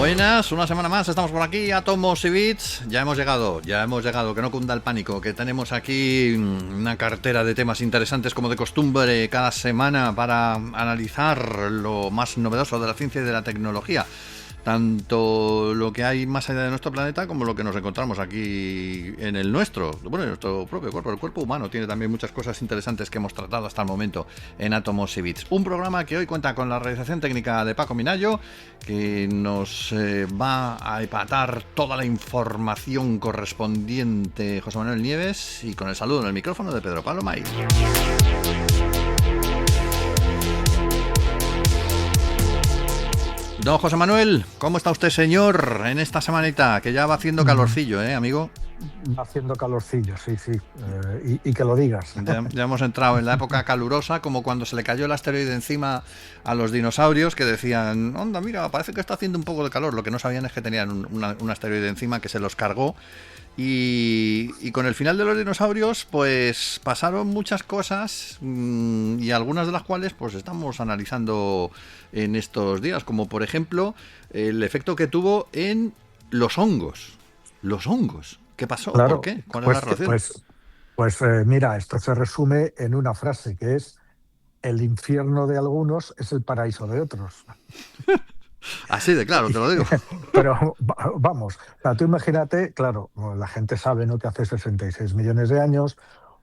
Buenas, una semana más, estamos por aquí, Átomos y Bits. Ya hemos llegado, que no cunda el pánico, que tenemos aquí una cartera de temas interesantes como de costumbre cada semana para analizar lo más novedoso de la ciencia y de la tecnología. Tanto lo que hay más allá de nuestro planeta como lo que nos encontramos aquí en el nuestro. Bueno, en nuestro propio cuerpo. El cuerpo humano tiene también muchas cosas interesantes que hemos tratado hasta el momento en Átomos y Bits. Un programa que hoy cuenta con la realización técnica de Paco Minayo, que nos va a empatar toda la información correspondiente José Manuel Nieves, y con el saludo en el micrófono de Pedro Pablo May. Don José Manuel, ¿cómo está usted, señor, en esta semanita? Que ya va haciendo calorcillo, amigo. Va haciendo calorcillo, sí. Y que lo digas. Ya hemos entrado en la época calurosa, como cuando se le cayó el asteroide encima a los dinosaurios, que decían, onda, mira, parece que está haciendo un poco de calor. Lo que no sabían es que tenían un asteroide encima que se los cargó. Y con el final de los dinosaurios, pues pasaron muchas cosas, y algunas de las cuales pues estamos analizando en estos días, como por ejemplo el efecto que tuvo en los hongos. Los hongos. ¿Qué pasó? Claro, ¿Por qué? ¿Cuál es la relación? Mira, esto se resume en una frase que es: el infierno de algunos es el paraíso de otros. Así de claro, te lo digo. Pero vamos, o sea, tú imagínate, claro, la gente sabe, ¿no?, que hace 66 millones de años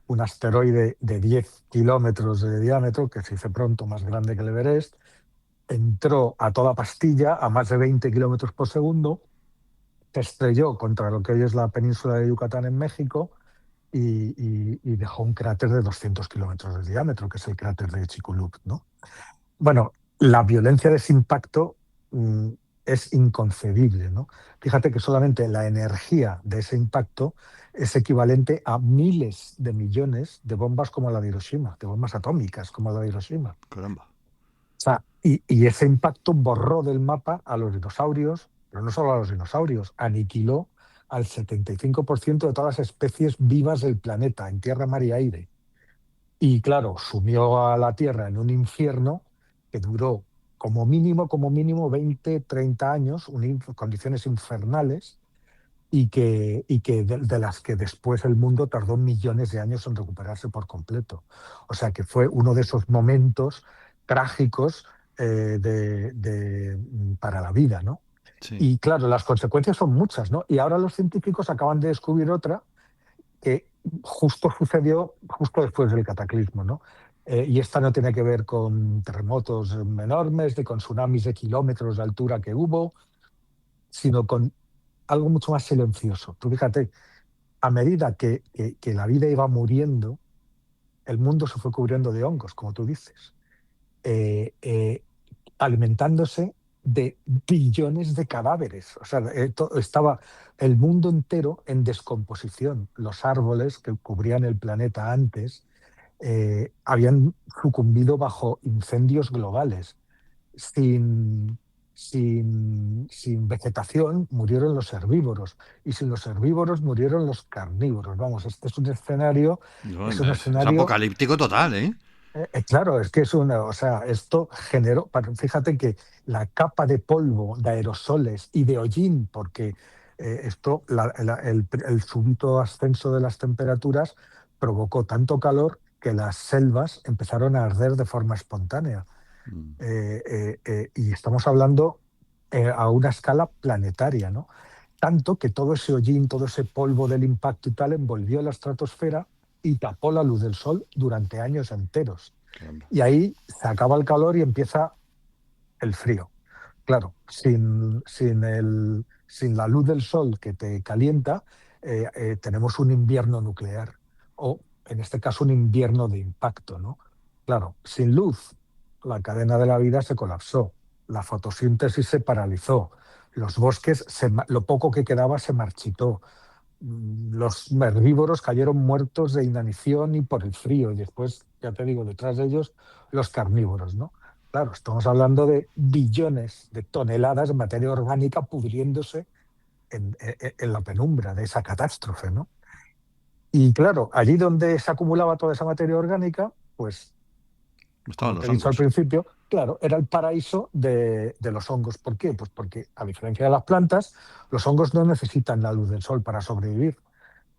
un asteroide de 10 kilómetros de diámetro, que se dice pronto más grande que el Everest, entró a toda pastilla a más de 20 kilómetros por segundo, se estrelló contra lo que hoy es la península de Yucatán en México y dejó un cráter de 200 kilómetros de diámetro, que es el cráter de Chicxulub, ¿no? Bueno, la violencia de ese impacto es inconcebible, ¿no? Fíjate que solamente la energía de ese impacto es equivalente a miles de millones de bombas como la de Hiroshima, de bombas atómicas como la de Hiroshima. Caramba. O sea, y ese impacto borró del mapa a los dinosaurios, pero no solo a los dinosaurios, aniquiló al 75% de todas las especies vivas del planeta, en tierra, mar y aire. Y claro, sumió a la Tierra en un infierno que duró como mínimo 20, 30 años, condiciones infernales, y que de las que después el mundo tardó millones de años en recuperarse por completo. O sea que fue uno de esos momentos trágicos para la vida, ¿no? Sí. Y claro, las consecuencias son muchas, ¿no? Y ahora los científicos acaban de descubrir otra que justo sucedió justo después del cataclismo, ¿no? Y esta no tiene que ver con terremotos enormes, con tsunamis de kilómetros de altura que hubo, sino con algo mucho más silencioso. Tú fíjate, a medida que la vida iba muriendo, el mundo se fue cubriendo de hongos, como tú dices, alimentándose de billones de cadáveres. O sea, estaba el mundo entero en descomposición. Los árboles que cubrían el planeta antes habían sucumbido bajo incendios globales. Sin vegetación murieron los herbívoros, y sin los herbívoros murieron los carnívoros. Vamos, este es un escenario, No, es un es escenario apocalíptico total, ¿eh? claro, es que es una, o sea, esto generó, fíjate que la capa de polvo, de aerosoles y de hollín, porque el súbito ascenso de las temperaturas provocó tanto calor que las selvas empezaron a arder de forma espontánea. Y estamos hablando a una escala planetaria, ¿no? Tanto que todo ese hollín, todo ese polvo del impacto y tal, envolvió la estratosfera y tapó la luz del sol durante años enteros. Caramba. Y ahí se acaba el calor y empieza el frío. Claro, sin la luz del sol que te calienta, tenemos un invierno nuclear, o en este caso un invierno de impacto, ¿no? Claro, sin luz, la cadena de la vida se colapsó, la fotosíntesis se paralizó, los bosques, lo poco que quedaba se marchitó, los herbívoros cayeron muertos de inanición y por el frío, y después, ya te digo, detrás de ellos los carnívoros, ¿no? Claro, estamos hablando de billones de toneladas de materia orgánica pudriéndose en la penumbra de esa catástrofe, ¿no? Y claro, allí donde se acumulaba toda esa materia orgánica, pues, Estaban como te los he dicho al hongos. principio, Claro, era el paraíso de los hongos. ¿Por qué? Pues porque, a diferencia de las plantas, los hongos no necesitan la luz del sol para sobrevivir.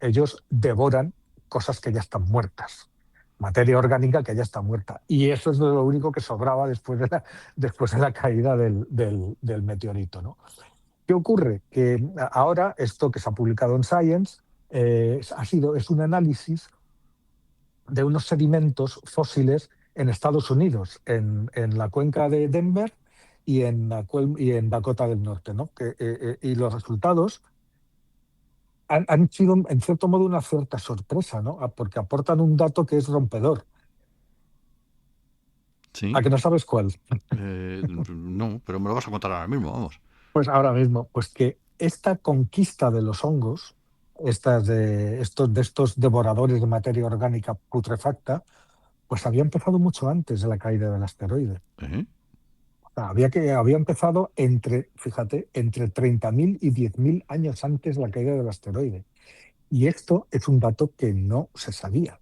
Ellos devoran cosas que ya están muertas, materia orgánica que ya está muerta. Y eso es lo único que sobraba después de la caída del meteorito, ¿no? ¿Qué ocurre? Que ahora esto que se ha publicado en Science es un análisis de unos sedimentos fósiles en Estados Unidos, en la cuenca de Denver y en Dakota del Norte, ¿no? Y los resultados han sido, en cierto modo, una cierta sorpresa, ¿no? Porque aportan un dato que es rompedor. ¿A Sí. que no sabes cuál? No, pero me lo vas a contar ahora mismo, vamos. Pues ahora mismo, pues que esta conquista de los hongos, de estos devoradores de materia orgánica putrefacta, pues había empezado mucho antes de la caída del asteroide. ¿Eh? O sea, había empezado fíjate, entre 30.000 y 10.000 años antes de la caída del asteroide. Y esto es un dato que no se sabía.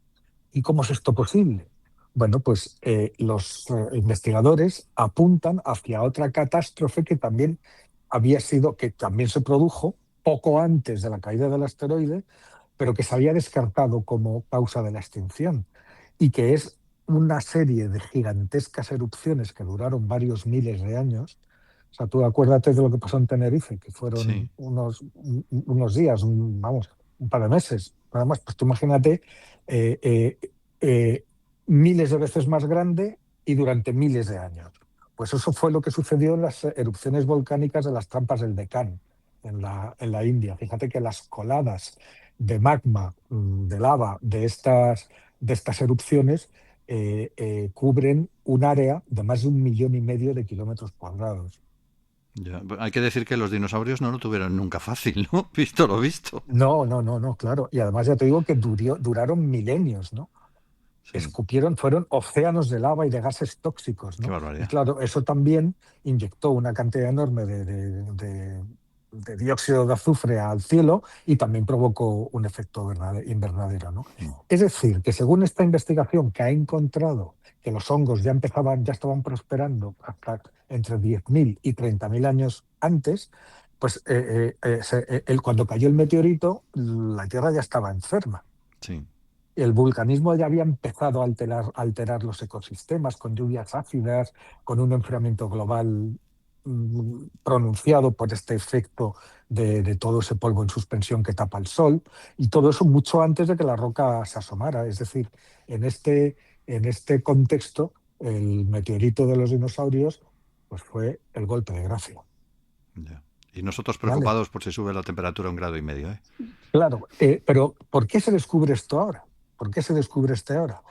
¿Y cómo es esto posible? Bueno, pues los investigadores apuntan hacia otra catástrofe que también se produjo poco antes de la caída del asteroide, pero que se había descartado como causa de la extinción, y que es una serie de gigantescas erupciones que duraron varios miles de años. O sea, tú acuérdate de lo que pasó en Tenerife, que Sí, fueron unos días, vamos, un par de meses. Nada más, pues tú imagínate eh, eh, eh, miles de veces más grande y durante miles de años. Pues eso fue lo que sucedió en las erupciones volcánicas de las trampas del Deccan en la India. Fíjate que las coladas de magma, de lava de estas erupciones cubren un área de más de 1,5 millones de kilómetros cuadrados. ya. Hay que decir que los dinosaurios no lo tuvieron nunca fácil, ¿no? Visto lo visto. No, no, no, no, claro. Y además ya te digo que duraron milenios, ¿no? Sí, Fueron océanos de lava y de gases tóxicos, qué ¿no? Y barbaridad. claro, eso también inyectó una cantidad enorme de dióxido de azufre al cielo y también provocó un efecto invernadero, ¿no? Mm. Es decir, que según esta investigación que ha encontrado que los hongos ya estaban prosperando hasta entre 10.000 y 30.000 años antes, pues cuando cayó el meteorito, la Tierra ya estaba enferma. Sí, El vulcanismo ya había empezado a alterar los ecosistemas con lluvias ácidas, con un enfriamiento global pronunciado por este efecto de todo ese polvo en suspensión que tapa el sol, y todo eso mucho antes de que la roca se asomara. Es decir, en este contexto, el meteorito de los dinosaurios pues fue el golpe de gracia. ya. Y nosotros ¿Vale? preocupados por si sube la temperatura 1,5 grados, ¿eh? Claro, pero ¿por qué se descubre esto ahora? ¿Por qué se descubre esto ahora?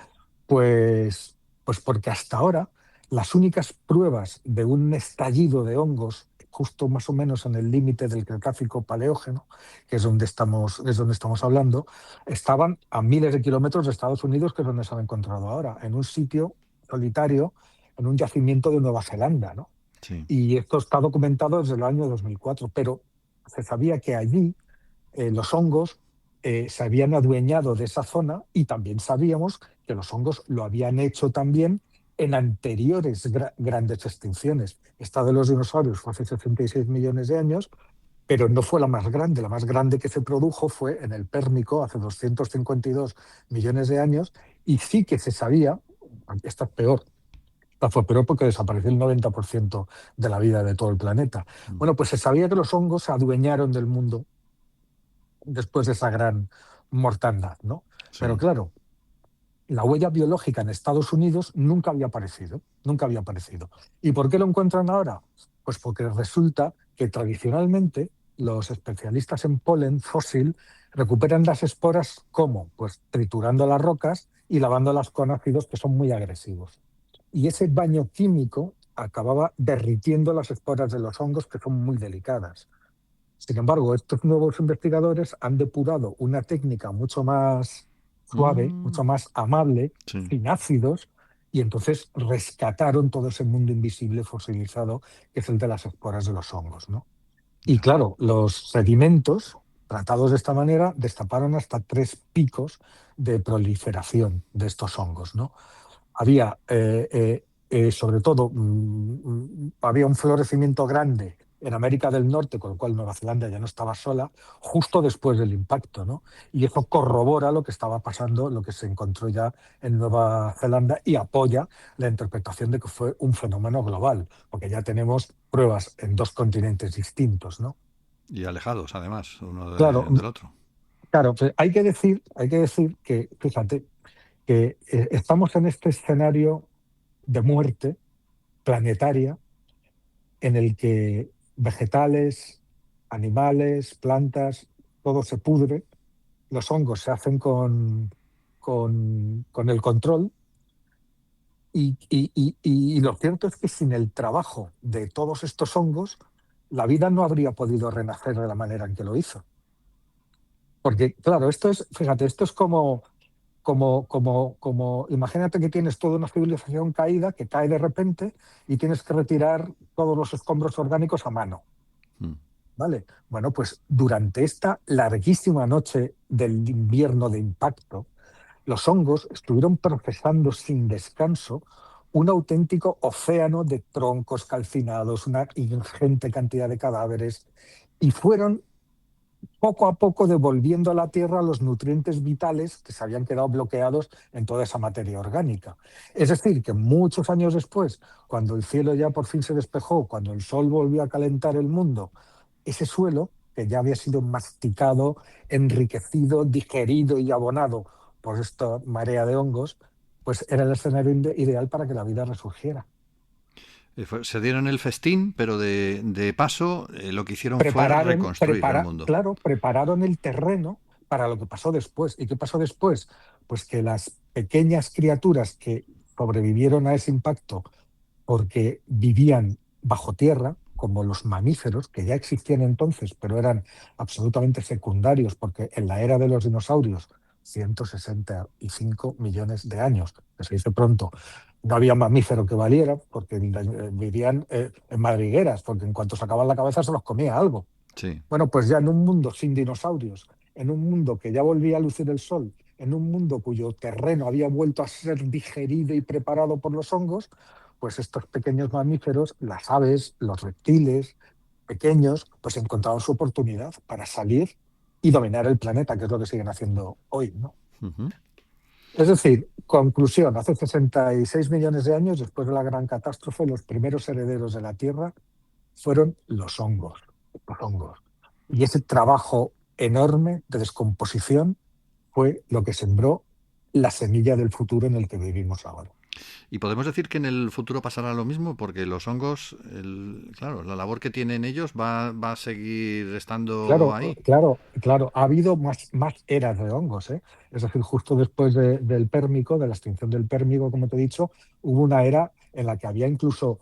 Pues porque hasta ahora las únicas pruebas de un estallido de hongos, justo más o menos en el límite del Cretácico Paleógeno, que es donde estamos hablando, estaban a miles de kilómetros de Estados Unidos, que es donde se han encontrado ahora, en un sitio solitario, en un yacimiento de Nueva Zelanda, ¿no? Sí, Y esto está documentado desde el año 2004, pero se sabía que allí los hongos se habían adueñado de esa zona, y también sabíamos que los hongos lo habían hecho también en anteriores grandes extinciones. Esta de los dinosaurios fue hace 66 millones de años, pero no fue la más grande. La más grande que se produjo fue en el Pérmico hace 252 millones de años, y sí que se sabía, esta es peor. Esta fue peor porque desapareció el 90% de la vida de todo el planeta. mm, Bueno, pues se sabía que los hongos se adueñaron del mundo después de esa gran mortandad, ¿no? Pero sí, claro, la huella biológica en Estados Unidos nunca había aparecido, nunca había aparecido. ¿Y por qué lo encuentran ahora? Pues porque resulta que tradicionalmente los especialistas en polen fósil recuperan las esporas, ¿cómo? Pues triturando las rocas y lavándolas con ácidos que son muy agresivos. Y ese baño químico acababa derritiendo las esporas de los hongos, que son muy delicadas. Sin embargo, estos nuevos investigadores han depurado una técnica mucho más suave, mm, mucho más amable, sí, sin ácidos, y entonces rescataron todo ese mundo invisible fosilizado que es el de las esporas de los hongos, ¿no? Y ya, claro, los sedimentos tratados de esta manera destaparon hasta 3 picos de proliferación de estos hongos, ¿no? Había sobre todo, había un florecimiento grande en América del Norte, con lo cual Nueva Zelanda ya no estaba sola, justo después del impacto, ¿no? Y eso corrobora lo que estaba pasando, lo que se encontró ya en Nueva Zelanda y apoya la interpretación de que fue un fenómeno global, porque ya tenemos pruebas en dos continentes distintos, ¿no? Y alejados, además, uno Claro, del otro. claro, pues hay que decir que, fíjate, que estamos en este escenario de muerte planetaria en el que vegetales, animales, plantas, todo se pudre, los hongos se hacen con el control y lo cierto es que sin el trabajo de todos estos hongos, la vida no habría podido renacer de la manera en que lo hizo. Porque, claro, esto es, fíjate, esto es como, imagínate que tienes toda una civilización caída, que cae de repente y tienes que retirar todos los escombros orgánicos a mano. Mm. ¿Vale? Bueno, pues durante esta larguísima noche del invierno de impacto, los hongos estuvieron procesando sin descanso un auténtico océano de troncos calcinados, una ingente cantidad de cadáveres, y fueron poco a poco devolviendo a la Tierra los nutrientes vitales que se habían quedado bloqueados en toda esa materia orgánica. Es decir, que muchos años después, cuando el cielo ya por fin se despejó, cuando el sol volvió a calentar el mundo, ese suelo, que ya había sido masticado, enriquecido, digerido y abonado por esta marea de hongos, pues era el escenario ideal para que la vida resurgiera. Se dieron el festín, pero de paso lo que hicieron fue reconstruir el mundo. Claro, prepararon el terreno para lo que pasó después. ¿Y qué pasó después? Pues que las pequeñas criaturas que sobrevivieron a ese impacto porque vivían bajo tierra, como los mamíferos, que ya existían entonces, pero eran absolutamente secundarios, porque en la era de los dinosaurios, 165 millones de años, que se dice pronto, no había mamífero que valiera, porque vivían en madrigueras, porque en cuanto sacaban la cabeza se los comía algo. Sí. Bueno, pues ya en un mundo sin dinosaurios, en un mundo que ya volvía a lucir el sol, en un mundo cuyo terreno había vuelto a ser digerido y preparado por los hongos, pues estos pequeños mamíferos, las aves, los reptiles pequeños, pues encontraron su oportunidad para salir y dominar el planeta, que es lo que siguen haciendo hoy, ¿no? Uh-huh. Es decir, conclusión, hace 66 millones de años, después de la gran catástrofe, los primeros herederos de la Tierra fueron los hongos, los hongos. Y ese trabajo enorme de descomposición fue lo que sembró la semilla del futuro en el que vivimos ahora. Y podemos decir que en el futuro pasará lo mismo, porque los hongos, claro, la labor que tienen ellos va a seguir estando Claro, ahí. claro, ha habido más eras de hongos, ¿eh? Es decir, justo después del Pérmico, de la extinción del Pérmico, como te he dicho, hubo una era en la que había incluso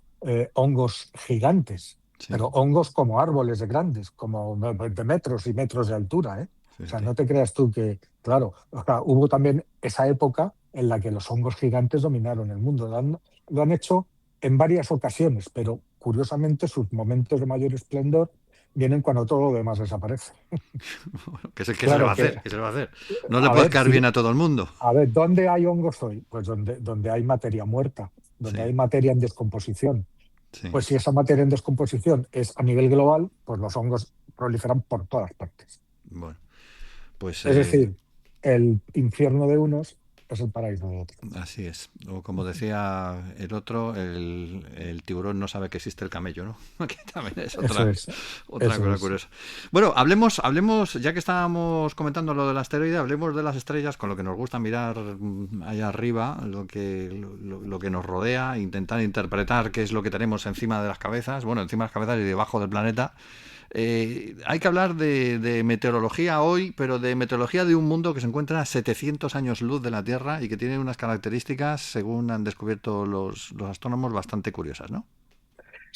hongos gigantes, Sí, pero hongos como árboles de grandes, como de metros y metros de altura, ¿eh? O sea, fíjate. no te creas tú que, claro, o sea, hubo también esa época en la que los hongos gigantes dominaron el mundo. Lo han hecho en varias ocasiones, pero curiosamente sus momentos de mayor esplendor vienen cuando todo lo demás desaparece. ¿Qué se le va Claro a hacer? que, ¿Qué se le va a hacer? No le a puede ver, caer si, bien a todo el mundo. a ver, ¿dónde hay hongos hoy? Pues donde hay materia muerta, donde Sí, hay materia en descomposición. sí. Pues si esa materia en descomposición es a nivel global, pues los hongos proliferan por todas partes. Bueno, pues Es decir, el infierno de unos es el paraíso de otros. así es. O como decía el otro, el tiburón no sabe que existe el camello, ¿no? Que también es Eso es, otra eso cosa es. curiosa. Bueno, hablemos, ya que estábamos comentando lo del asteroide, hablemos de las estrellas, con lo que nos gusta mirar allá arriba, lo que nos rodea, intentar interpretar qué es lo que tenemos encima de las cabezas, bueno, encima de las cabezas y debajo del planeta. Hay que hablar de meteorología hoy, pero de meteorología de un mundo que se encuentra a 700 años luz de la Tierra y que tiene unas características, según han descubierto los astrónomos, bastante curiosas, ¿no?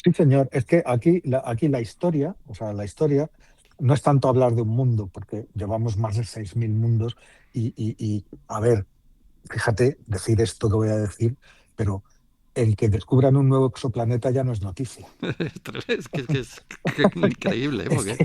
Sí, señor. Es que aquí la historia, o sea, la historia no es tanto hablar de un mundo, porque llevamos más de 6.000 mundos a ver, fíjate, decir esto que voy a decir, pero el que descubran un nuevo exoplaneta ya no es noticia. Es que es increíble, ¿eh? Es Porque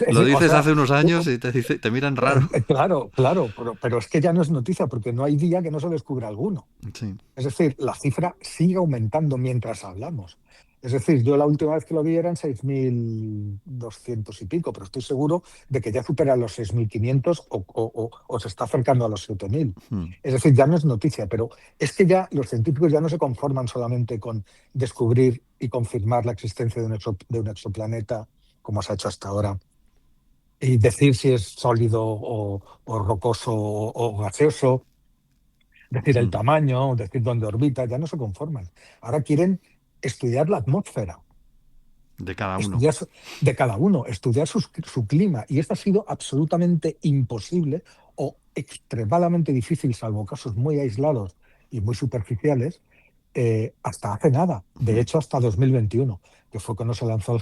que, lo o dices sea, hace unos años y te miran raro. claro, claro, pero es que ya no es noticia porque no hay día que no se descubra alguno. Sí. Es decir, la cifra sigue aumentando mientras hablamos. Es decir, yo la última vez que lo vi eran 6.200 y pico, pero estoy seguro de que ya supera los 6.500 o se está acercando a los 7.000. Hmm. Es decir, ya no es noticia, pero es que ya los científicos ya no se conforman solamente con descubrir y confirmar la existencia de un exoplaneta, como se ha hecho hasta ahora, y decir si es sólido o rocoso o gaseoso, decir el Hmm. tamaño, decir dónde orbita, ya no se conforman. Ahora quieren estudiar la atmósfera, De cada uno. estudiar de cada uno, estudiar su clima. Y esto ha sido absolutamente imposible o extremadamente difícil, salvo casos muy aislados y muy superficiales, hasta hace nada. De Hmm. hecho, hasta 2021, que fue cuando se lanzó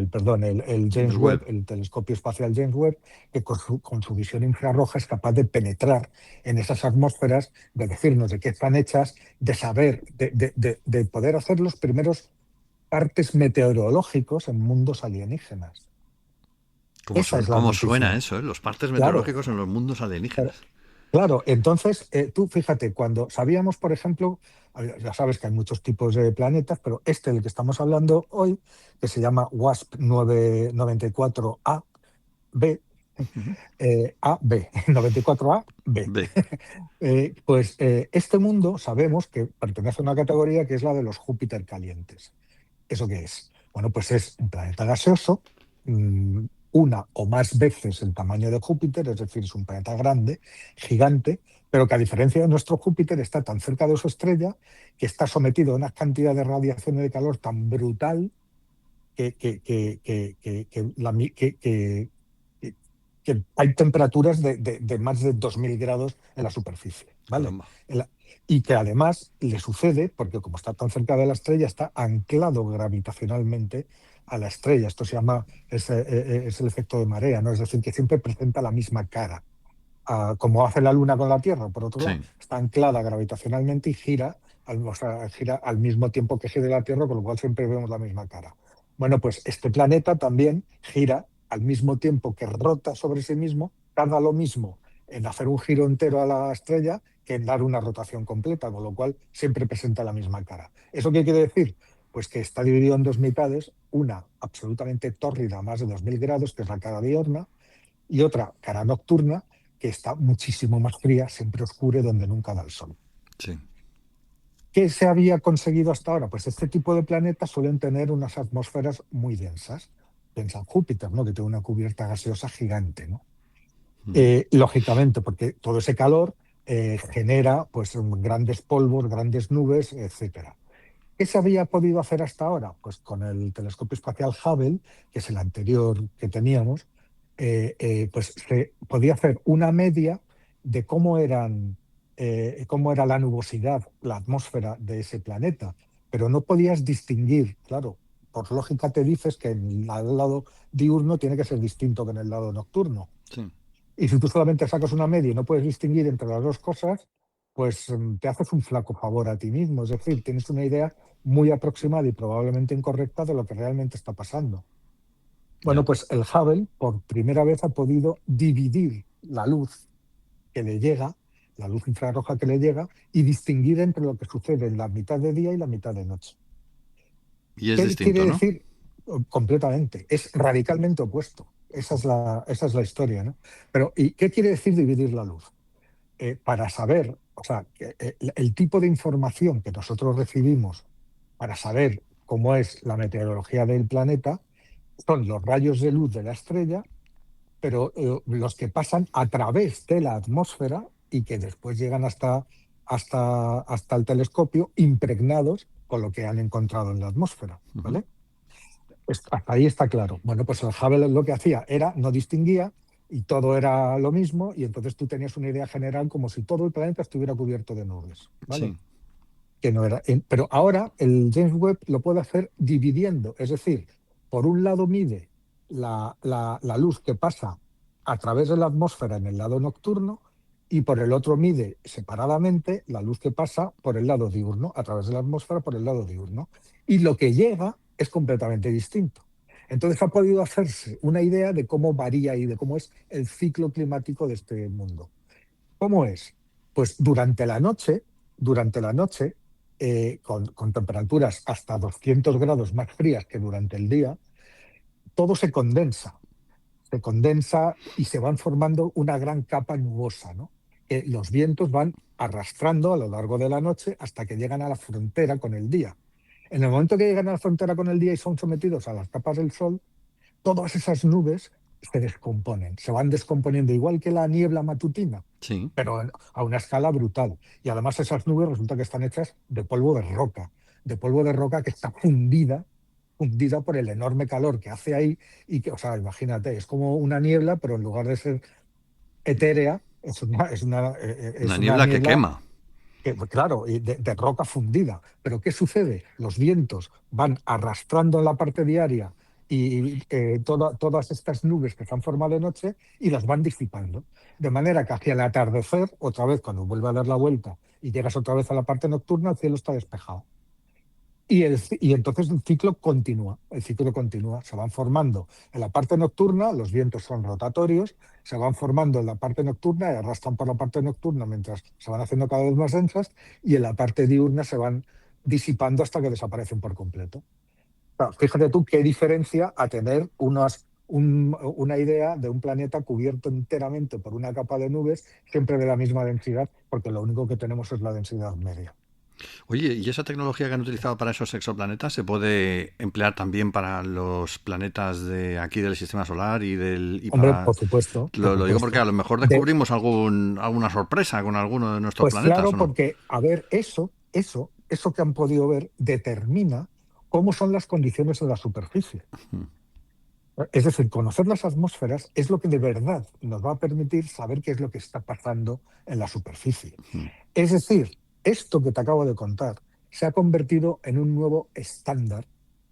perdón, el James James Webb, Webb. el telescopio espacial James Webb, que con su visión infrarroja es capaz de penetrar en esas atmósferas, de decirnos de qué están hechas, de saber, de poder hacer los primeros partes meteorológicos en mundos alienígenas. Esa es la ¿Cómo suena noticia. eso, eh? Los partes Claro, meteorológicos en los mundos alienígenas. claro. Claro, entonces, tú fíjate, cuando sabíamos, por ejemplo, ya sabes que hay muchos tipos de planetas, pero este del que estamos hablando hoy, que se llama WASP 994a B, Ujú. AB, 94a B, Ve. este mundo sabemos que pertenece a una categoría que es la de los Júpiter calientes. ¿Eso qué es? Bueno, pues es un planeta gaseoso, una o más veces el tamaño de Júpiter, es decir, es un planeta grande, gigante, pero que a diferencia de nuestro Júpiter está tan cerca de su estrella que está sometido a una cantidad de radiación y de calor tan brutal que- que hay temperaturas de más de 2.000 grados en la superficie, ¿vale? Caramba. En la- y que además le sucede, porque como está tan cerca de la estrella, está anclado gravitacionalmente a la estrella. Esto se llama, es el efecto de marea, ¿no? Es decir, que siempre presenta la misma cara. Como hace la Luna con la Tierra, por otro lado, Sí. está anclada gravitacionalmente y gira, o sea, gira al mismo tiempo que gira la Tierra, con lo cual siempre vemos la misma cara. Bueno, pues este planeta también gira al mismo tiempo que rota sobre sí mismo, tarda lo mismo en hacer un giro entero a la estrella que en dar una rotación completa, con lo cual siempre presenta la misma cara. ¿Eso qué quiere decir? Pues que está dividido en dos mitades, una absolutamente tórrida, más de 2.000 grados, que es la cara diurna, y otra cara nocturna, que está muchísimo más fría, siempre oscura, donde nunca da el sol. Sí. ¿Qué se había conseguido hasta ahora? Pues este tipo de planetas suelen tener unas atmósferas muy densas. Piensa en Júpiter, ¿no? Que tiene una cubierta gaseosa gigante, ¿no? Ujú. Lógicamente, porque todo ese calor genera pues grandes polvos, grandes nubes, etcétera. ¿Qué se había podido hacer hasta ahora? Pues con el telescopio espacial Hubble, que es el anterior que teníamos, pues se podía hacer una media de cómo era la nubosidad, la atmósfera de ese planeta, pero no podías distinguir, claro, por lógica te dices que en el lado diurno tiene que ser distinto que en el lado nocturno. Sí. Y si tú solamente sacas una media y no puedes distinguir entre las dos cosas, pues te haces un flaco favor a ti mismo. Es decir, tienes una idea muy aproximada y probablemente incorrecta de lo que realmente está pasando. Bueno, Ya. pues el Hubble por primera vez ha podido dividir la luz que le llega, la luz infrarroja que le llega, y distinguir entre lo que sucede en la mitad de día y la mitad de noche. Y es ¿Qué quiere distinto, ¿no? decir? Completamente. Es radicalmente opuesto. Esa es la historia, ¿no? Pero, ¿y qué quiere decir dividir la luz? Para saber, o sea, el tipo de información que nosotros recibimos para saber cómo es la meteorología del planeta son los rayos de luz de la estrella, pero los que pasan a través de la atmósfera y que después llegan hasta el telescopio impregnados con lo que han encontrado en la atmósfera, Ujú. ¿vale? Hasta ahí está claro. Bueno, pues el Hubble lo que hacía era, no distinguía y todo era lo mismo y entonces tú tenías una idea general como si todo el planeta estuviera cubierto de nubes, ¿vale? Sí. Que no era. Pero ahora el James Webb lo puede hacer dividiendo, es decir, por un lado mide la luz que pasa a través de la atmósfera en el lado nocturno y por el otro mide separadamente la luz que pasa por el lado diurno, a través de la atmósfera por el lado diurno. Y lo que llega es completamente distinto. Entonces ha podido hacerse una idea de cómo varía y de cómo es el ciclo climático de este mundo. ¿Cómo es? Pues durante la noche con temperaturas hasta 200 grados más frías que durante el día, todo se condensa y se van formando una gran capa nubosa, ¿no? Que los vientos van arrastrando a lo largo de la noche hasta que llegan a la frontera con el día. En el momento que llegan a la frontera con el día y son sometidos a las capas del sol, todas esas nubes se descomponen, se van descomponiendo igual que la niebla matutina, Sí. pero a una escala brutal. Y además esas nubes resulta que están hechas de polvo de roca que está fundida por el enorme calor que hace ahí y que, o sea, imagínate, es como una niebla, pero en lugar de ser etérea, Una es una niebla que niebla quema. que, pues, claro, y de roca fundida. Pero ¿qué sucede? Los vientos van arrastrando en la parte diaria y todas estas nubes que se han formado de noche y las van disipando. De manera que hacia el atardecer, otra vez cuando vuelve a dar la vuelta y llegas otra vez a la parte nocturna, el cielo está despejado. Y entonces el ciclo continúa, se van formando en la parte nocturna, los vientos son rotatorios, se van formando en la parte nocturna y arrastran por la parte nocturna mientras se van haciendo cada vez más densas y en la parte diurna se van disipando hasta que desaparecen por completo. Claro, fíjate tú qué diferencia a tener una idea de un planeta cubierto enteramente por una capa de nubes, siempre de la misma densidad, porque lo único que tenemos es la densidad media. Oye, ¿y esa tecnología que han utilizado para esos exoplanetas se puede emplear también para los planetas de aquí del sistema solar y Hombre, para... por supuesto, por Lo digo porque supuesto. a lo mejor De, descubrimos alguna sorpresa con alguno de nuestros Pues planetas, claro, ¿o no? porque, a ver, eso que han podido ver determina cómo son las condiciones de la superficie. Mm, Es decir, conocer las atmósferas es lo que de verdad nos va a permitir saber qué es lo que está pasando en la superficie. mm, Es decir, esto que te acabo de contar se ha convertido en un nuevo estándar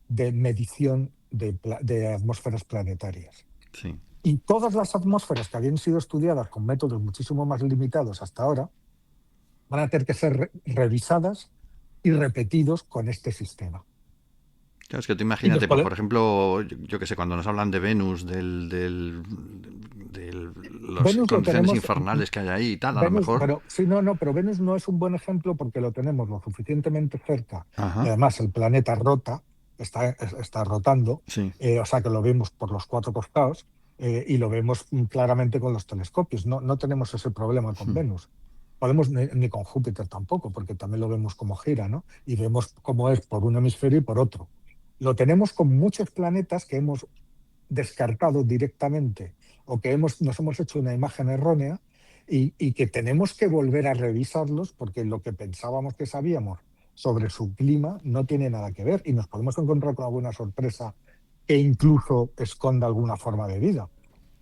de medición de atmósferas planetarias. sí. Y todas las atmósferas que habían sido estudiadas con métodos muchísimo más limitados hasta ahora, van a tener que ser revisadas y repetidos con este sistema. Claro, es que tú Y los imagínate, pues por ejemplo, yo qué sé, cuando nos hablan de Venus, de las Venus lo condiciones tenemos, infernales que hay ahí y tal, a lo Venus, mejor. pero sí, no, pero Venus no es un buen ejemplo porque lo tenemos lo suficientemente cerca y Ajá, además el planeta rota, está rotando, sí. o sea que lo vemos por los cuatro costados y lo vemos claramente con los telescopios. No tenemos ese problema con Mm, Venus. Podemos ni con Júpiter tampoco, porque también lo vemos como gira, ¿no? Y vemos cómo es por un hemisferio y por otro. Lo tenemos con muchos planetas que hemos descartado directamente o que nos hemos hecho una imagen errónea y que tenemos que volver a revisarlos porque lo que pensábamos que sabíamos sobre su clima no tiene nada que ver y nos podemos encontrar con alguna sorpresa que incluso esconda alguna forma de vida.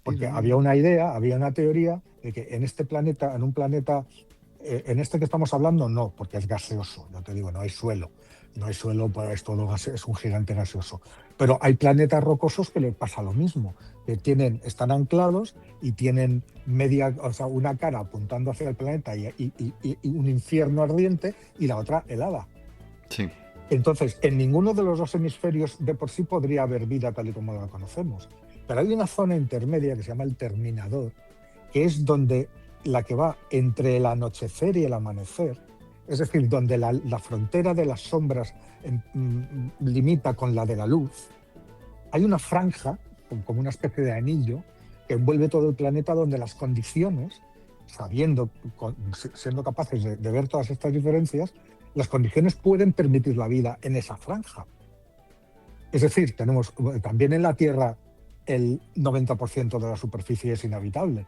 Porque había una idea, había una teoría de que en este planeta, en un planeta, en este que estamos hablando, no, porque es gaseoso, ya te digo, no hay suelo. No hay suelo, pues es todo es un gigante gaseoso. Pero hay planetas rocosos que le pasa lo mismo, que están anclados y tienen o sea, una cara apuntando hacia el planeta y un infierno ardiente y la otra helada. sí. Entonces, en ninguno de los dos hemisferios de por sí podría haber vida tal y como la conocemos. Pero hay una zona intermedia que se llama el terminador, que es donde la que va entre el anochecer y el amanecer, es decir, donde la frontera de las sombras limita con la de la luz, hay una franja, como una especie de anillo, que envuelve todo el planeta donde las condiciones, siendo capaces de ver todas estas diferencias, las condiciones pueden permitir la vida en esa franja. Es decir, tenemos también en la Tierra el 90% de la superficie es inhabitable.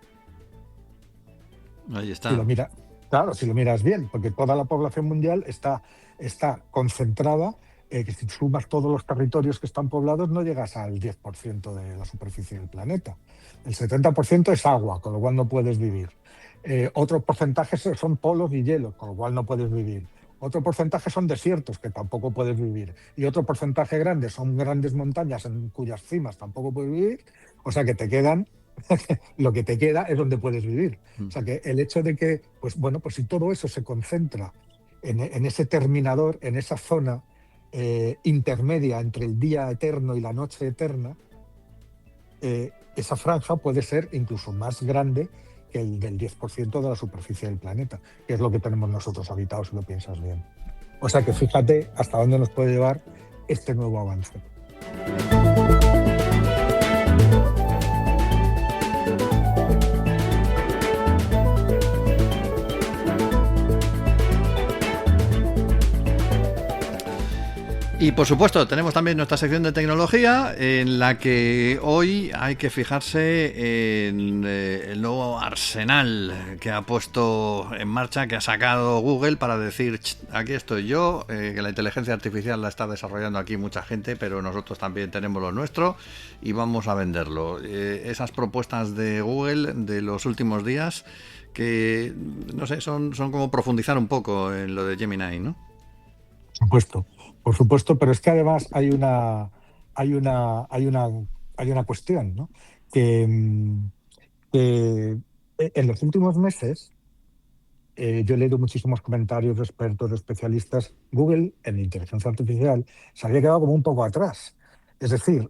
Ahí Si lo está. mira, claro, si lo miras bien, porque toda la población mundial está concentrada, que si sumas todos los territorios que están poblados no llegas al 10% de la superficie del planeta. El 70% es agua, con lo cual no puedes vivir. Otro porcentaje son polos y hielo, con lo cual no puedes vivir. Otro porcentaje son desiertos, que tampoco puedes vivir. Y otro porcentaje grande son grandes montañas en cuyas cimas tampoco puedes vivir. O sea que te quedan Lo que te queda es donde puedes vivir. O Mm. sea que el hecho de que, pues bueno, pues si todo eso se concentra en ese terminador, en esa zona intermedia entre el día eterno y la noche eterna, esa franja puede ser incluso más grande que el del 10% de la superficie del planeta, que es lo que tenemos nosotros habitados, si lo piensas bien. O sea que fíjate hasta dónde nos puede llevar este nuevo avance. Y por supuesto, tenemos también nuestra sección de tecnología en la que hoy hay que fijarse en el nuevo arsenal que ha puesto en marcha, que ha sacado Google para decir, aquí estoy yo, que la inteligencia artificial la está desarrollando aquí mucha gente, pero nosotros también tenemos lo nuestro y vamos a venderlo. Esas propuestas de Google de los últimos días que, no sé, son como profundizar un poco en lo de Gemini, ¿no? Supuesto, por supuesto, pero es que además hay una cuestión, ¿no? Que, que en los últimos meses yo he leído muchísimos comentarios de expertos, de especialistas. Google en inteligencia artificial se había quedado como un poco atrás. Es decir,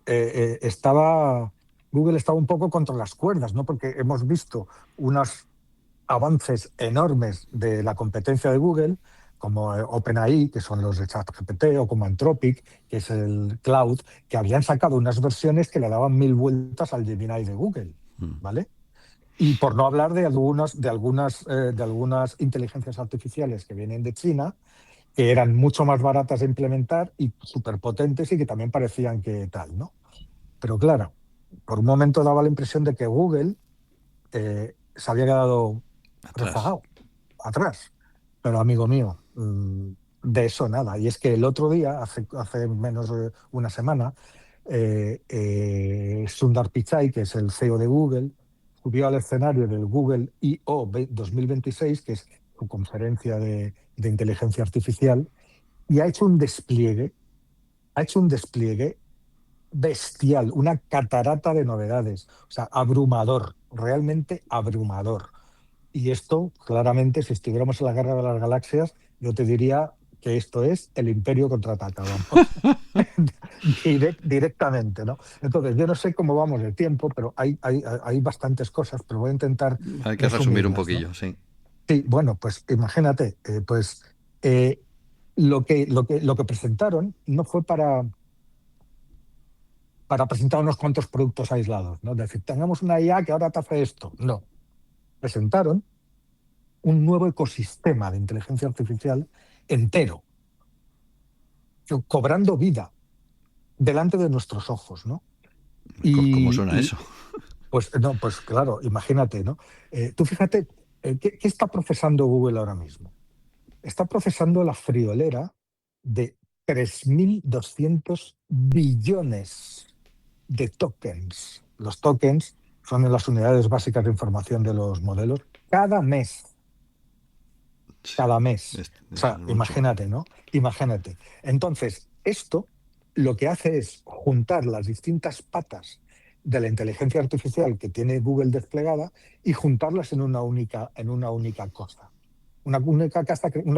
Google estaba un poco contra las cuerdas, ¿no? Porque hemos visto unos avances enormes de la competencia de Google, como OpenAI, que son los de ChatGPT, o como Anthropic, que es el cloud, que habían sacado unas versiones que le daban mil vueltas al Gemini de Google, Mm. ¿vale? Y por no hablar de algunas inteligencias artificiales que vienen de China, que eran mucho más baratas de implementar y súper potentes y que también parecían que tal, ¿no? Pero claro, por un momento daba la impresión de que Google se había quedado Atrás. rezagado, atrás. Pero amigo mío, de eso nada. Y es que el otro día, hace menos de una semana, Sundar Pichai, que es el CEO de Google, subió al escenario del Google I.O. 2026, que es su conferencia de inteligencia artificial, y ha hecho un despliegue bestial, una catarata de novedades, o sea, abrumador, realmente abrumador. Y esto, claramente, si estuviéramos en la Guerra de las Galaxias, yo te diría que esto es el Imperio contraataca, vamos. Directamente, ¿no? Entonces, yo no sé cómo vamos de tiempo, pero hay bastantes cosas, pero voy a intentar Hay que resumir un resumirlas, ¿no? poquillo, sí. Sí, bueno, pues imagínate, pues eh, lo que presentaron no fue para presentar unos cuantos productos aislados, ¿no? Es decir, tengamos una IA que ahora te hace esto. No, presentaron un nuevo ecosistema de inteligencia artificial entero, cobrando vida delante de nuestros ojos, ¿no? ¿Cómo Y, suena y, eso? pues no, pues claro, imagínate, ¿no? Tú fíjate, ¿qué está procesando Google ahora mismo? Está procesando la friolera de 3.200 billones de tokens. Los tokens son las unidades básicas de información de los modelos cada mes. Cada mes. O Es sea, mucho. imagínate, ¿no? Imagínate. Entonces, esto lo que hace es juntar las distintas patas de la inteligencia artificial que tiene Google desplegada y juntarlas en una única cosa. Una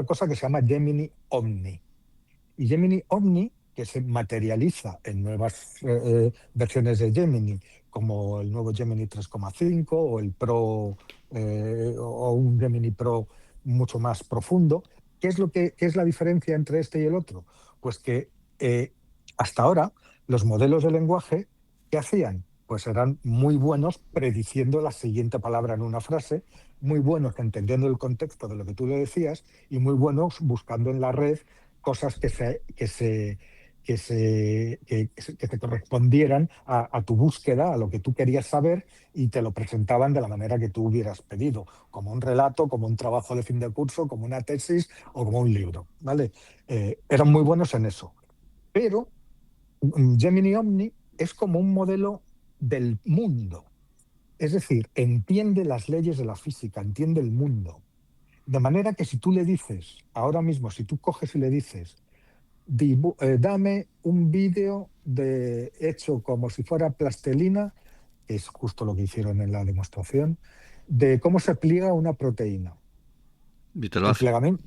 cosa que se llama Gemini Omni. Y Gemini Omni, que se materializa en nuevas versiones de Gemini, como el nuevo Gemini 3,5 o el Pro, o un Gemini Pro mucho más profundo. ¿Qué es la diferencia entre este y el otro? Pues que eh, hasta ahora los modelos de lenguaje, ¿qué hacían? Pues eran muy buenos prediciendo la siguiente palabra en una frase, muy buenos entendiendo el contexto de lo que tú le decías y muy buenos buscando en la red cosas que te correspondieran a tu búsqueda, a lo que tú querías saber, y te lo presentaban de la manera que tú hubieras pedido, como un relato, como un trabajo de fin de curso, como una tesis o como un libro, ¿vale? Eran muy buenos en eso. Pero Gemini Omni es como un modelo del mundo. Es decir, entiende las leyes de la física, entiende el mundo. De manera que si tú le dices, ahora mismo, si tú coges y le dices, dame un vídeo hecho como si fuera plastelina que es justo lo que hicieron en la demostración, de cómo se pliega una proteína. Y te lo El hace. plegamiento,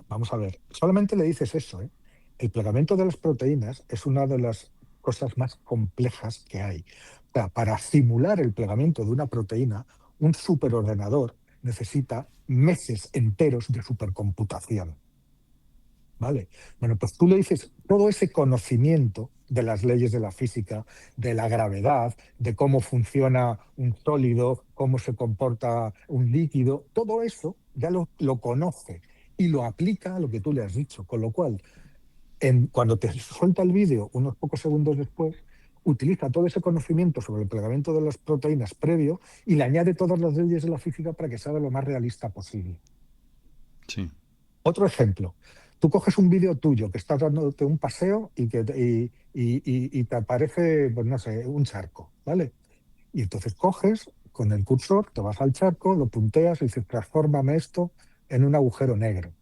vamos a ver, solamente le dices eso, ¿eh? El plegamiento de las proteínas es una de las cosas más complejas que hay. O sea, para simular el plegamiento de una proteína, un superordenador necesita meses enteros de supercomputación. ¿Vale? Bueno, pues tú le dices todo ese conocimiento de las leyes de la física, de la gravedad, de cómo funciona un sólido, cómo se comporta un líquido, todo eso ya lo conoce y lo aplica a lo que tú le has dicho. Con lo cual, cuando te suelta el vídeo unos pocos segundos después, utiliza todo ese conocimiento sobre el plegamiento de las proteínas previo y le añade todas las leyes de la física para que sea lo más realista posible. Sí. Otro ejemplo, tú coges un vídeo tuyo que estás dándote un paseo y te aparece, pues no sé, un charco, ¿vale? Y entonces coges con el cursor, te vas al charco, lo punteas y dices, transfórmame esto en un agujero negro.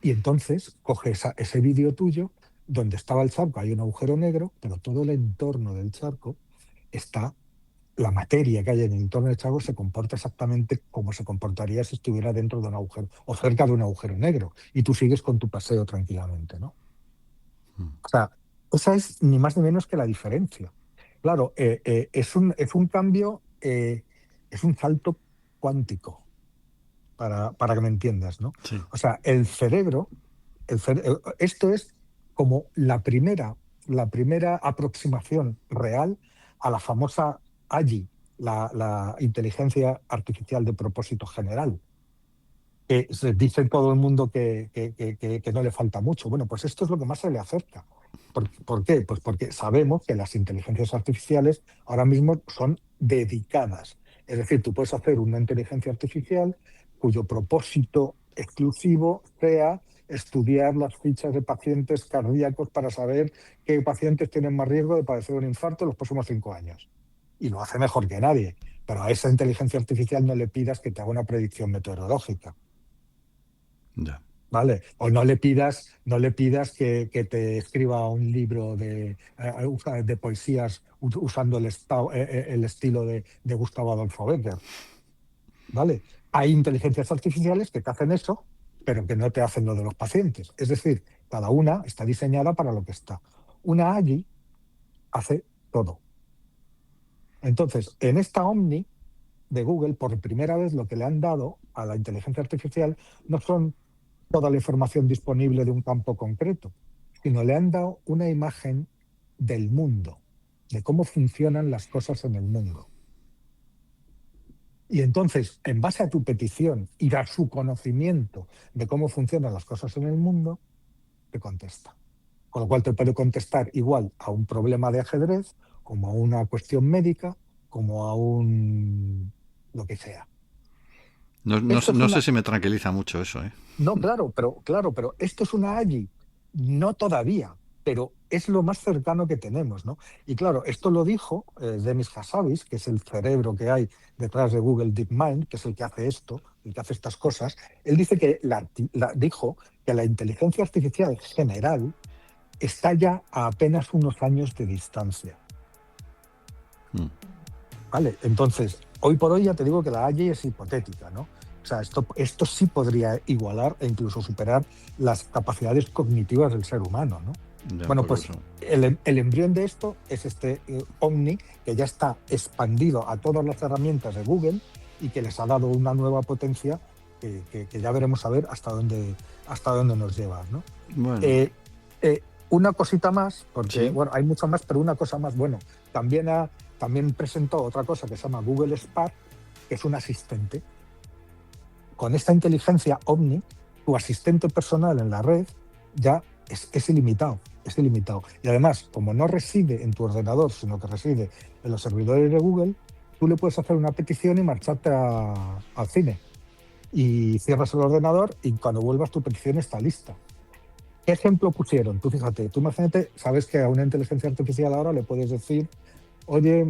Y entonces coges ese vídeo tuyo donde estaba el charco, hay un agujero negro, pero todo el entorno del charco está la materia que hay en el entorno del charco se comporta exactamente como se comportaría si estuviera dentro de un agujero o cerca de un agujero negro y tú sigues con tu paseo tranquilamente, ¿no? O sea, esa es ni más ni menos que la diferencia. Claro, es un cambio, es un salto cuántico, para que me entiendas, ¿no? Sí. O sea, el cerebro, esto es como la primera aproximación real a la famosa AGI, la inteligencia artificial de propósito general, que se dice todo el mundo que no le falta mucho. Bueno, pues esto es lo que más se le acerca. ¿Por qué? Pues porque sabemos que las inteligencias artificiales ahora mismo son dedicadas. Es decir, tú puedes hacer una inteligencia artificial cuyo propósito exclusivo sea estudiar las fichas de pacientes cardíacos para saber qué pacientes tienen más riesgo de padecer un infarto en los próximos 5 años. Y lo hace mejor que nadie. Pero a esa inteligencia artificial no le pidas que te haga una predicción meteorológica. Ya. ¿Vale? O no le pidas que te escriba un libro de poesías usando el estilo de Gustavo Adolfo Bécquer. ¿Vale? Hay inteligencias artificiales que te hacen eso, pero que no te hacen lo de los pacientes. Es decir, cada una está diseñada para lo que está. Una AGI hace todo. Entonces, en esta Omni de Google, por primera vez lo que le han dado a la inteligencia artificial no son toda la información disponible de un campo concreto, sino le han dado una imagen del mundo, de cómo funcionan las cosas en el mundo. Y entonces, en base a tu petición y a su conocimiento de cómo funcionan las cosas en el mundo, te contesta. Con lo cual te puede contestar igual a un problema de ajedrez, como a una cuestión médica, como a lo que sea. No, no, Esto es no sé una, si me tranquiliza mucho eso, ¿eh? No, claro, pero esto es una AGI, no todavía, pero es lo más cercano que tenemos, ¿no? Y claro, esto lo dijo Demis Hassabis, que es el cerebro que hay detrás de Google DeepMind, que es el que hace esto, el que hace estas cosas. Él dice que dijo que la inteligencia artificial general está ya a apenas unos años de distancia. Mm. ¿Vale? Entonces, hoy por hoy ya te digo que la AGI es hipotética, ¿no? O sea, esto sí podría igualar e incluso superar las capacidades cognitivas del ser humano, ¿no? Ya, Bueno, por pues eso. el embrión de esto es este Omni, que ya está expandido a todas las herramientas de Google y que les ha dado una nueva potencia que ya veremos a ver hasta dónde nos lleva, ¿no? Bueno, Eh, una cosita más, porque sí. bueno, hay mucho más, pero una cosa más, bueno, también presentó otra cosa que se llama Google Spark, que es un asistente. Con esta inteligencia Omni, tu asistente personal en la red ya es ilimitado, es ilimitado. Y además, como no reside en tu ordenador, sino que reside en los servidores de Google, tú le puedes hacer una petición y marcharte al cine. Y cierras el ordenador y cuando vuelvas tu petición está lista. ¿Qué ejemplo pusieron? Tú fíjate, tú imagínate, sabes que a una inteligencia artificial ahora le puedes decir, oye,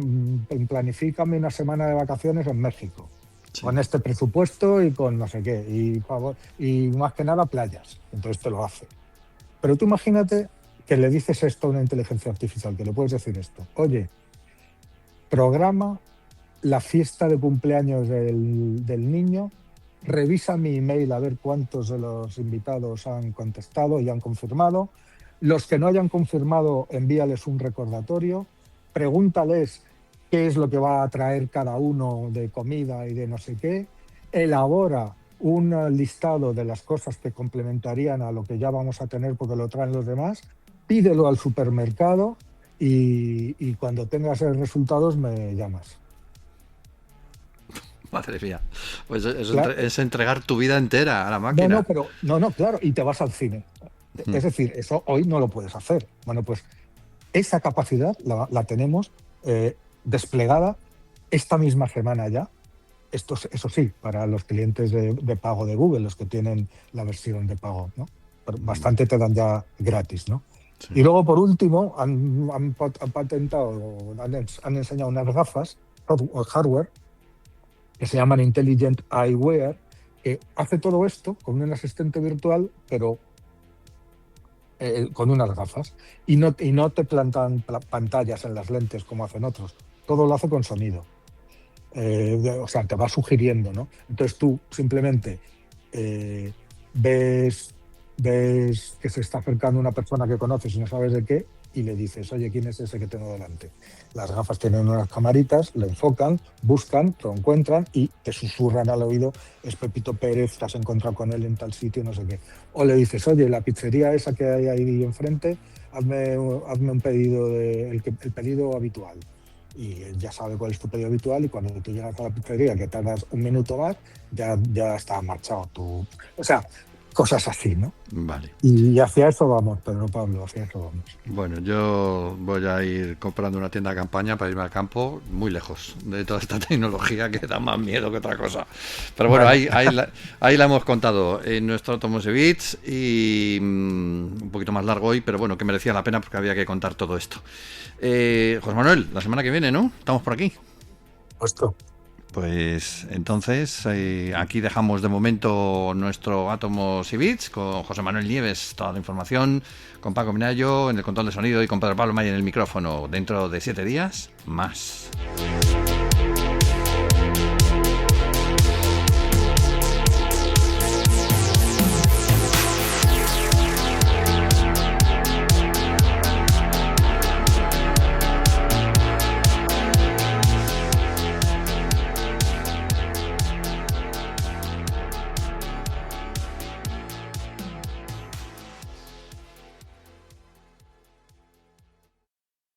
planifícame una semana de vacaciones en México, Sí. con este presupuesto y con no sé qué, y más que nada playas. Entonces te lo hace. Pero tú imagínate que le dices esto a una inteligencia artificial, que le puedes decir esto, oye, programa la fiesta de cumpleaños del niño, revisa mi email a ver cuántos de los invitados han contestado y han confirmado. Los que no hayan confirmado, envíales un recordatorio, pregúntales qué es lo que va a traer cada uno de comida y de no sé qué, elabora un listado de las cosas que complementarían a lo que ya vamos a tener porque lo traen los demás, pídelo al supermercado y cuando tengas resultados me llamas. Madre mía, pues es, Claro. es entregar tu vida entera a la máquina. No, claro, y te vas al cine. Es decir, eso hoy no lo puedes hacer. Bueno, pues esa capacidad la tenemos desplegada esta misma semana ya. Esto, eso sí, para los clientes de pago de Google, los que tienen la versión de pago, ¿no? Pero bastante te dan ya gratis, ¿no? Sí. Y luego, por último, han patentado, han enseñado unas gafas, hardware, que se llaman Intelligent Eyewear, que hace todo esto con un asistente virtual, pero con unas gafas. Y no te plantan pantallas en las lentes como hacen otros. Todo lo hace con sonido. O sea, te va sugiriendo, ¿no? Entonces tú simplemente ves que se está acercando una persona que conoces y no sabes de qué, y le dices, oye, ¿quién es ese que tengo delante? Las gafas tienen unas camaritas, lo enfocan, buscan, lo encuentran y te susurran al oído, es Pepito Pérez, te has encontrado con él en tal sitio, no sé qué. O le dices, oye, la pizzería esa que hay ahí enfrente, hazme un pedido, el pedido habitual. Y ya sabe cuál es tu pedido habitual y cuando tú llegas a la pizzería, que tardas un minuto más, ya está marchado tú. O sea, cosas así, ¿no? Vale. Y hacia eso vamos, Pedro Pablo, hacia eso vamos. Bueno, yo voy a ir comprando una tienda de campaña para irme al campo, muy lejos de toda esta tecnología que da más miedo que otra cosa. Pero bueno, Vale. ahí la hemos contado en nuestro Automose Beats y un poquito más largo hoy, pero bueno, que merecía la pena porque había que contar todo esto. José Manuel, la semana que viene, ¿no? Estamos por aquí. Puesto. Pues entonces aquí dejamos de momento nuestro Átomos y Bits con José Manuel Nieves, toda la información, con Paco Minayo en el control de sonido y con Pedro Pablo May en el micrófono. Dentro de 7 días, más.